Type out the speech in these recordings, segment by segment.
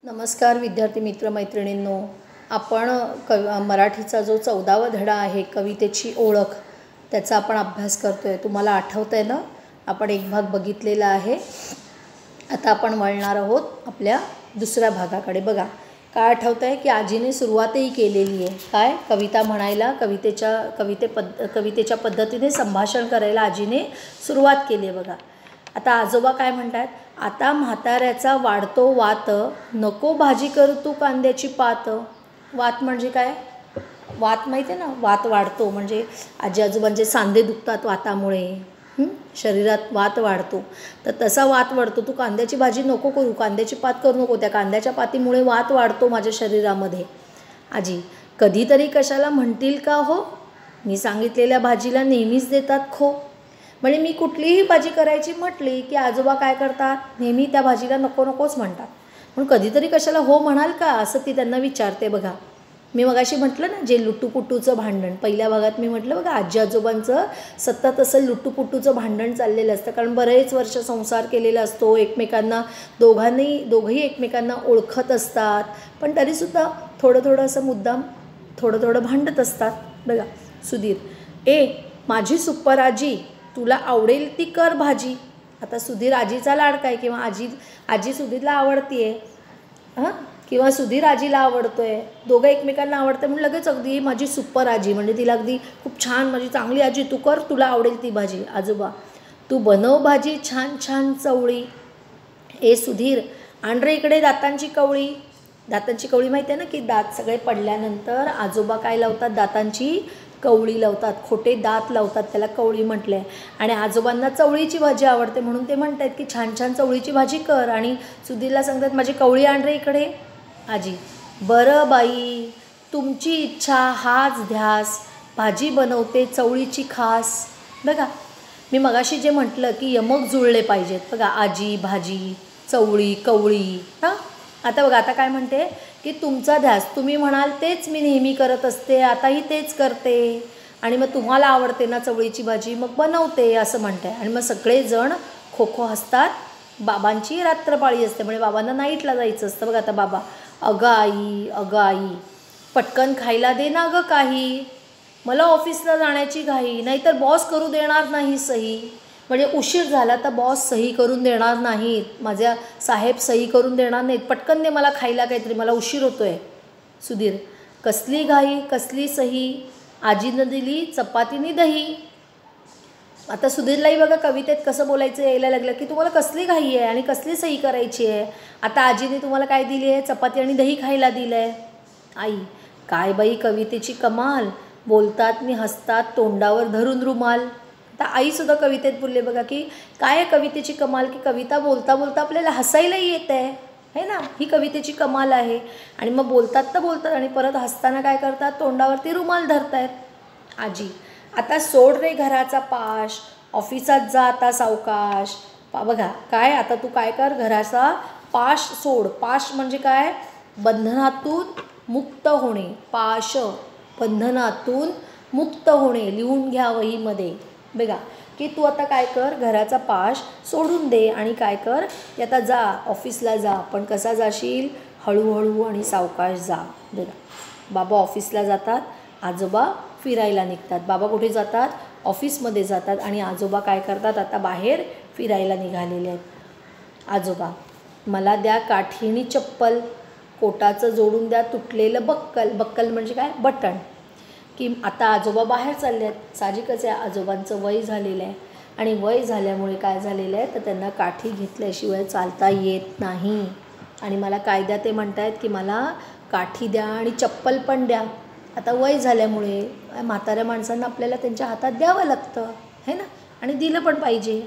नमस्कार विद्यार्थी मित्र मैत्रिणींनो, आपण मराठीचा जो 14वा धडा आहे कवितेची ओळख त्याचा आपण अभ्यास करतोय। तुम्हाला आठवतंय ना, आपण एक भाग बघितलेला आहे। आता आपण वळणार आहोत आपल्या दुसऱ्या भागाकडे। बघा काय आठवतंय की आजीने सुरुवातही केलेली आहे, काय कविता म्हणायला, कवितेच्या पद्धतीने संभाषण करायला आजीने सुरुवात केली आहे। बघा आता आजोबा काय म्हणतात, आता म्हाताऱ्याचा वाढतो वात, नको भाजी करू तू कांद्याची पात। वात म्हणजे काय? वात माहिती आहे ना, वात वाढतो म्हणजे आजी आजोबांचे सांधे दुखतात वातामुळे, शरीरात वात वाढतो, तर तसा वात वाढतो, तू कांद्याची भाजी नको करू, कांद्याची पात करू नको, त्या कांद्याच्या पातीमुळे वात वाढतो माझ्या शरीरामध्ये। आजी कधीतरी कशाला म्हणतील का हो, मी सांगितलेल्या भाजीला नेहमीच देतात खो। म्हणजे मी कुठलीही भाजी करायची म्हटली की आजोबा काय करतात, नेहमी त्या भाजीला नको नकोच म्हणतात, म्हणून कधीतरी कशाला हो म्हणाल का, असं ती त्यांना विचारते। बघा मी मगाशी म्हटलं ना, जे लुटूपुटूचं भांडण, पहिल्या भागात मी म्हटलं बघा आजी आजोबांचं सतत असं लुटूपुटूचं भांडण चाललेलं असतं, कारण बरेच वर्ष संसार केलेला असतो, एकमेकांना दोघंही एकमेकांना ओळखत असतात, पण तरीसुद्धा थोडं असं मुद्दाम थोडं भांडत असतात। बघा सुधीर, ए माझी सुपर आजी, तुला आवडेल ती कर भाजी। आता सुधीर आजीचा लाडका आहे, किंवा आजी सुधीरला आवडतीये, किंवा सुधीर आजीला आवडतोय, दोघं एकमेकांना आवडतं म्हणून लगेच अगदी माझी सुपर आजी, म्हणजे तिला अगदी खूप छान, माझी चांगली आजी, तू कर, तुला आवडेल ती भाजी। आजोबा, तू बनव भाजी छान छान चवळी। ए सुधीर, आण रे इकडे दातांची कवळी। दातांची कवळी माहिती आहे ना, की दात सगळे पडल्यानंतर आजोबा काय लावतात, दातांची कवळी लावतात, खोटे दात लावतात, त्याला कवळी म्हटले। आणि आजोबांना चवळीची भाजी आवडते म्हणून ते म्हणतात की छान छान चवळीची भाजी कर, आणि सुधीरला सांगतात माझी कवळी आण रे इकडे। आजी, बरं बाई तुमची इच्छा हाच ध्यास, भाजी बनवते चवळीची खास। बघा मी मगाशी जे म्हटलं की यमक जुळले पाहिजेत, बघा आजी, भाजी, चवळी, कवळी। आता बघा आता काय म्हणते की तुमचा ध्यास, तुम्ही म्हणाल तेच मी नेहमी करत असते, आताही तेच करते, आणि मग तुम्हाला आवडते ना चवळीची भाजी, मग बनवते असं म्हणते। आणि मग सगळेजण खो खो हसतात। बाबांची रात्रपाळी असते, म्हणजे बाबांना नाईटला जायचं असतं। बघा आता बाबा, अगं आई पटकन खायला दे ना गं काही, मला ऑफिसला जाण्याची घाई, नाहीतर बॉस करू देणार नाही सही, म्हणजे उशीर झाला तर बॉस सही करून देणार नाहीत, माझ्या साहेब सही करून देणार नाहीत, पटकन दे मला खायला काहीतरी, मला उशीर होतोय। सुधीर, कसली घाई कसली सही, आजीनं दिली चपातीनी दही। आता सुधीरलाही बघा कवितेत कसं बोलायचं यायला लागलं की तुम्हाला कसली घाई आहे आणि कसली सही करायची आहे, आता आजीने तुम्हाला काय दिली आहे, चपाती आणि दही खायला दिलं आहे। आई, काय बाई कवितेची कमाल, बोलतात मी हसतात तोंडावर धरून रुमाल। आता आईसुद्धा कवितेत बोलले बघा की काय आहे कवितेची कमाल, की कविता बोलता बोलता आपल्याला हसायलाही येत आहे ना, ही कवितेची कमाल आहे। आणि मग बोलतात तर बोलतात आणि परत हसताना काय करतात, तोंडावरती रुमाल धरतायत। आजी, आता सोड रे घराचा पाश, ऑफिसात जा आता सावकाश। बघा काय, आता तू काय कर, घराचा पाश सोड। पाश म्हणजे काय, बंधनातून मुक्त होणे, पाश बंधनातून मुक्त होणे, लिहून घ्या वहीमध्ये। बघा की तू आता काय कर, घराचा पाश सोडून दे आणि काय कर, की आता जा ऑफिसला जा, पण कसा जाशील, हळूहळू आणि सावकाश जा। बघा बाबा ऑफिसला जातात, आजोबा फिरायला निघतात। बाबा कुठे जातात, ऑफिसमध्ये जातात, आणि आजोबा काय करतात, आता बाहेर फिरायला निघालेले आहेत। आजोबा, मला द्या काठीणी चप्पल, कोटाचं जोडून द्या तुटलेलं बक्कल। बक्कल म्हणजे काय, बटण, की आता आजोबा बाहेर चालले आहेत, साहजिकच आहे आजोबांचं वय झालेलं आहे, आणि वय झाल्यामुळे काय झालेलं आहे, तर त्यांना काठी घेतल्याशिवाय चालता येत नाही, आणि मला काय द्या ते म्हणतायत की मला काठी द्या आणि चप्पल पण द्या। आता वय झाल्यामुळे म्हाताऱ्या माणसांना आपल्याला त्यांच्या हातात द्यावं लागतं है ना, आणि दिलं पण पाहिजे।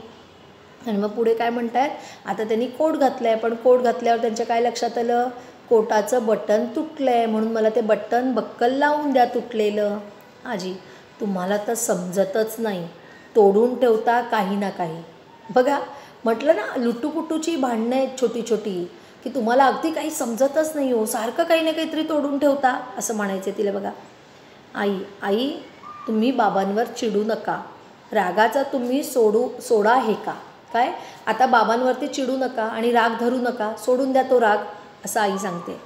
आणि मग पुढे काय म्हणतायत, आता त्यांनी कोट घातलं आहे, पण कोट घातल्यावर त्यांच्या काय लक्षात आलं, कोटाचं बटन तुटलं आहे, म्हणून मला ते बटन बक्कल लावून द्या तुटलेलं। आजी, तुम्हाला तर समजतच नाही, तोडून ठेवता काही ना काही। बघा म्हटलं ना, लुटूपुटूची भांडणं आहेत छोटी छोटी, की तुम्हाला अगदी काही समजतच नाही हो, सारखं काही ना काहीतरी तोडून ठेवता, असं म्हणायचं तिला। बघा आई तुम्ही बाबांवर चिडू नका, रागाचा तुम्ही सोडा हे का, काय आता बाबांवरती चिडू नका आणि राग धरू नका, सोडून द्या तो राग। असं आई सांगते.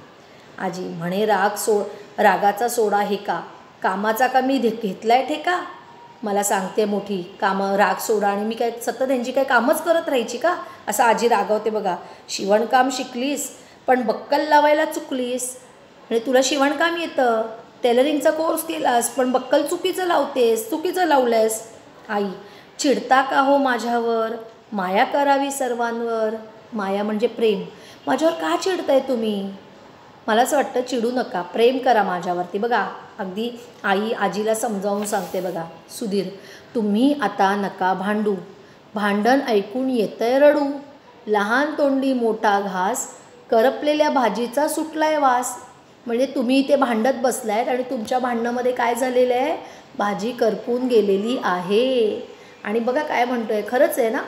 आजी म्हणे रागाचा सोडा हे का, कामाचा का मी घेतलाय ठेका. मला सांगते मोठी कामं राग सोडा आणि मी काय सतत त्यांची काय कामच करत राहायची का, असं आजी रागवते बघा. शिवणकाम शिकलीस पण बक्कल लावायला चुकलीस. म्हणजे तुला शिवणकाम येतं, टेलरिंगचा कोर्स केलास पण बक्कल चुकीचं लावतेस, चुकीचं लावलंस. आई चिडता का हो माझ्यावर, माया करावी सर्वांवर. माया म्हणजे प्रेम. माझ्यावर का चिडताय तुम्ही. मला असं वाटतं चिडू नका, प्रेम करा माझ्यावरती. बघा अगदी आई आजीला समजावून सांगते बघा. सुधीर तुम्ही आता नका भांडू, भांडण ऐकून येतंय रडू. लहान तोंडी मोठा घास, करपलेल्या भाजीचा सुटलाय वास. म्हणजे तुम्ही इथे भांडत बसलायत आणि तुमच्या भांडणामध्ये काय झालेलं आहे, भाजी करपून गेलेली आहे. आणि बघा काय म्हणतो आहे, खरंच आहे ना.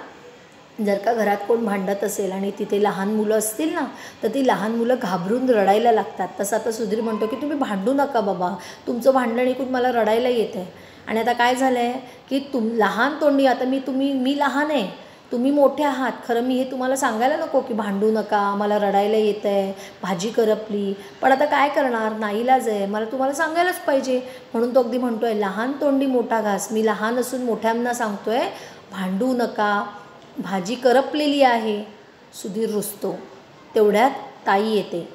जर का घरात कोण भांडत असेल आणि तिथे लहान मुलं असतील ना, तर ती लहान मुलं घाबरून रडायला लागतात. तसं आता सुधीर म्हणतो की तुम्ही भांडू नका बाबा, तुमचं भांडण ऐकून मला रडायला येतं आहे. आणि आता काय झालं आहे की लहान तोंडी, आता मी लहान आहे, तुम्ही मोठे आहात. खरं मी हे तुम्हाला सांगायला नको की भांडू नका, मला रडायला येतं आहे, भाजी करपली. पण आता काय करणार, नाईलाज आहे, मला तुम्हाला सांगायलाच पाहिजे. म्हणून तो अगदी म्हणतो आहे लहान तोंडी मोठा घास. मी लहान असून मोठ्यांना सांगतो आहे भांडू नका, भाजी करपलेली आहे. सुधीर रुसतो. तेवढ्यात ताई येते.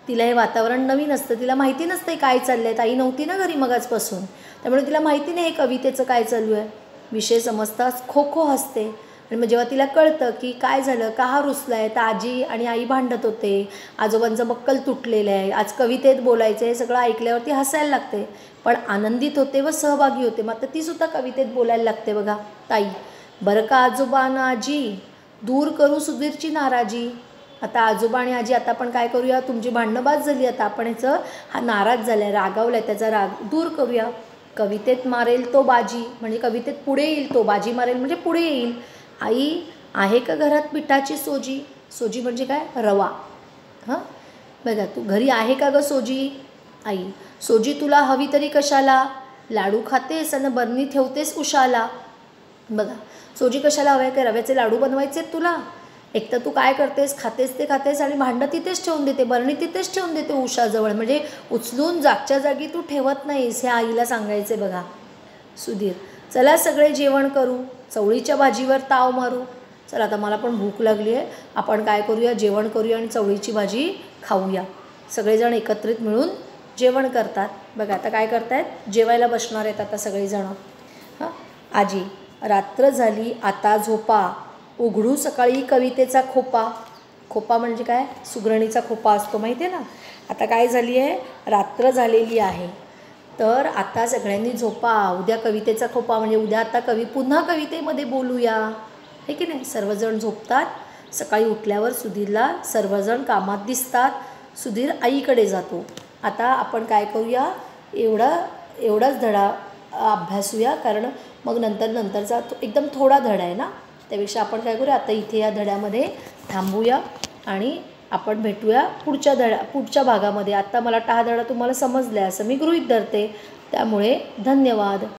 तिला हे वातावरण नवीन असतं, तिला माहिती नसतं काय चाललं आहे. ताई नव्हती ना घरी मगाचपासून, त्यामुळे तिला माहिती नाही हे कवितेचं काय चालू आहे. विषय समजताच खो खो हसते. आणि मग जेव्हा तिला कळतं की काय झालं, का हा रुसला आहे, तर आजी आणि आई भांडत होते, आजोबांचं बक्कल तुटलेलं आहे, आज कवितेत बोलायचं, हे सगळं ऐकल्यावरती हसायला लागते. पण आनंदित होते व सहभागी होते. मग ती सुद्धा कवितेत बोलायला लागते बघा. ताई बरं का आजोबा आणि आजी, दूर करू सुधीरची नाराजी. आता आजोबा आणि आजी आता आपण काय करूया, तुमची भांडणं बाद झाली, आता आपण ह्याचं हा नाराज झाला आहे, रागावला आहे, त्याचा राग दूर करूया. कवितेत मारेल तो बाजी, म्हणजे कवितेत पुढे येईल तो, बाजी मारेल म्हणजे पुढे येईल. आई आहे का घरात पिठाची सोजी. सोजी म्हणजे काय, रवा. हां बघा, तू घरी आहे का गं सोजी. आई सोजी तुला हवी तरी कशाला, लाडू खातेस आणि बरणी ठेवतेस उशाला. बघा सोजी कशाला हवं आहे, काय रव्याचे लाडू बनवायचे आहेत तुला. एक तर तू काय करतेस, खातेस ते खातेस आणि भांडं तिथेच ठेवून देते, बरणी तिथेच ठेवून देते उशाजवळ. म्हणजे उचलून जागच्या जागी तू ठेवत नाहीस, हे आईला सांगायचे बघा. सुधीर चला सगळे जेवण करू, चवळीच्या भाजीवर ताव मारू. चला आता मला पण भूक लागली आहे, आपण काय करूया, जेवण करूया आणि चवळीची भाजी खाऊया. सगळेजण एकत्रित मिळून जेवण करतात. बघा आता काय करतायत, जेवायला बसणार आहेत आता सगळेजण. हां आजी रात्र झाली आता झोपा, उघडू सकाळी कवितेचा खोपा. खोपा म्हणजे काय, सुगरणीचा खोपा असतो माहिती आहे ना. आता काय झाली आहे, रात्र झालेली आहे, तर आता सगळ्यांनी झोपा, उद्या कवितेचा खोपा, म्हणजे उद्या आता पुन्हा कवितेमध्ये बोलूया, हे की नाही. सर्वजण झोपतात. सकाळी उठल्यावर सुधीरला सर्वजण कामात दिसतात. सुधीर आईकडे जातो. आता आपण काय करूया, एवढाच धडा अभ्यासूया, कारण मग नंतरचा एकदम थोडा धडा आहे ना, त्यापेक्षा आपण काय करूया, आता इथे या धड्यामध्ये थांबूया आणि आपण भेटूया पुढच्या भागामध्ये. आत्ता मला हा धडा तुम्हाला समजला असं मी गृहीत धरते. त्यामुळे धन्यवाद.